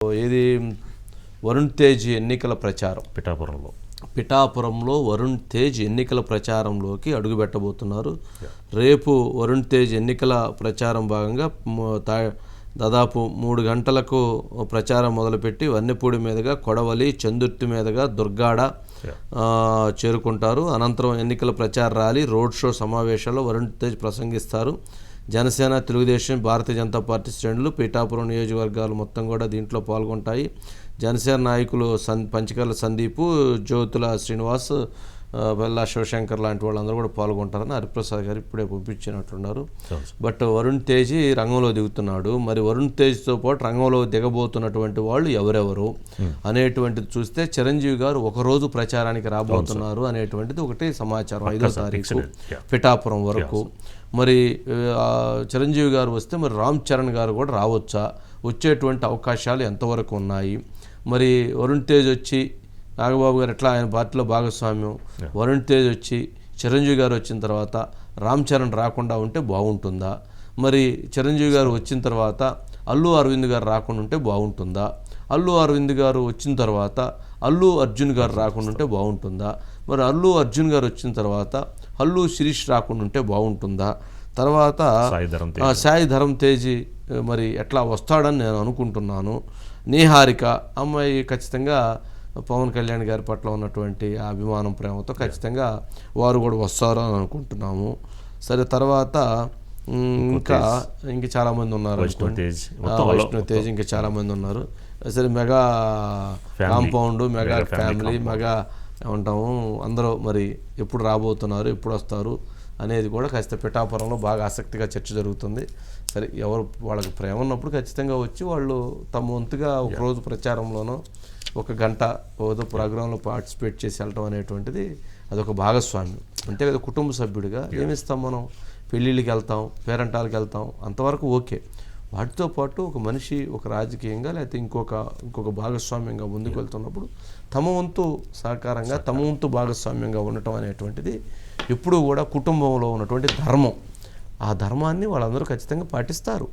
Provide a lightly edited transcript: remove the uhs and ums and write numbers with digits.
ఇది వరుణ్ తేజ్ ఎన్నికల ప్రచారం పిఠాపురంలో వరుణ్ తేజ్ ఎన్నికల ప్రచారంలోకి అడుగుపెట్టబోతున్నారు. రేపు వరుణ్ తేజ్ ఎన్నికల ప్రచారం భాగంగా దాదాపు 3 గంటలకు ప్రచారం మొదలుపెట్టి వన్నెపూడి మీదుగా కొడవలి చందుర్తి మీదుగా దుర్గాడ చేరుకుంటారు. అనంతరం ఎన్నికల ప్రచార ర్యాలీ రోడ్ షో సమావేశాల్లో వరుణ్ తేజ్ ప్రసంగిస్తారు. జనసేన, తెలుగుదేశం, భారతీయ జనతా పార్టీ శ్రేణులు పిఠాపురం నియోజకవర్గాలు మొత్తం కూడా దీంట్లో పాల్గొంటాయి. జనసేన నాయకులు పంచకర్ల సందీపు, జ్యోతుల శ్రీనివాస్, బెల్లా శివశంకర్ లాంటి వాళ్ళందరూ కూడా పాల్గొంటారని హరిప్రసాద్ గారు ఇప్పుడే పంపించినట్లున్నారు. బట్ వరుణ్ తేజ్ రంగంలో దిగుతున్నాడు. మరి వరుణ్ తేజ్తో పాటు రంగంలో దిగబోతున్నటువంటి వాళ్ళు ఎవరెవరు అనేటువంటిది చూస్తే చిరంజీవి గారు ఒకరోజు ప్రచారానికి రాబోతున్నారు అనేటువంటిది ఒకటి సమాచారం. 5వ తారీఖు పిఠాపురం వరకు. మరి చిరంజీవి గారు వస్తే మరి రామ్ చరణ్ గారు కూడా రావచ్చా, వచ్చేటువంటి అవకాశాలు ఎంతవరకు ఉన్నాయి? మరి వరుణ్ తేజ్ వచ్చి నాగబాబు గారు ఎట్లా ఆయన పార్టీలో భాగస్వామ్యం, వరుణ్ తేజ్ వచ్చి చిరంజీవి గారు వచ్చిన తర్వాత రామ్ చరణ్ రాకుండా ఉంటే బాగుంటుందా? మరి చిరంజీవి గారు వచ్చిన తర్వాత అల్లు అరవింద్ గారు రాకుండా ఉంటే బాగుంటుందా? అల్లు అరవింద్ గారు వచ్చిన తర్వాత అల్లు అర్జున్ గారు రాకుండా ఉంటే బాగుంటుందా? మరి అల్లు అర్జున్ గారు వచ్చిన తర్వాత అల్లు శిరీష్ రాకుండా ఉంటే బాగుంటుందా? తర్వాత సాయి ధరమ్ తేజ్ మరి ఎట్లా వస్తాడని నేను అనుకుంటున్నాను. నీహారిక అమ్మాయి ఖచ్చితంగా పవన్ కళ్యాణ్ గారి పట్ల ఉన్నటువంటి అభిమానం, ప్రేమతో ఖచ్చితంగా వారు కూడా వస్తారు అని అనుకుంటున్నాము. సరే, తర్వాత ఇంకా చాలామంది ఉన్నారు. వైష్ణవ్ తేజ్ ఇంకా చాలామంది ఉన్నారు. సరే, mega compound, mega family, mega ఏమంటాము అందరూ మరి ఎప్పుడు రాబోతున్నారు, ఎప్పుడు వస్తారు అనేది కూడా ఖచ్చితంగా పిఠాపురంలో బాగా ఆసక్తిగా చర్చ జరుగుతుంది. సరే, ఎవరు వాళ్ళకి ప్రేమ ఉన్నప్పుడు ఖచ్చితంగా వచ్చి వాళ్ళు తమ వంతుగా ఒకరోజు ప్రచారంలోనో 1 గంట ఏదో ప్రోగ్రాంలో పార్టిసిపేట్ చేసి వెళ్ళటం అనేటువంటిది అదొక భాగస్వామ్యం. అంతే కదా, కుటుంబ సభ్యుడిగా ఏమిస్తాం మనం? పెళ్ళిళ్ళకి వెళ్తాం, పేరంటాలకు వెళ్తాం, అంతవరకు ఓకే. వాటితో పాటు ఒక మనిషి ఒక రాజకీయంగా లేకపోతే ఇంకొక భాగస్వామ్యంగా ముందుకు వెళ్తున్నప్పుడు తమ వంతు సహకారంగా, తమ వంతు భాగస్వామ్యంగా ఉండటం అనేటువంటిది ఎప్పుడూ కూడా కుటుంబంలో ఉన్నటువంటి ధర్మం. ఆ ధర్మాన్ని వాళ్ళందరూ ఖచ్చితంగా పాటిస్తారు.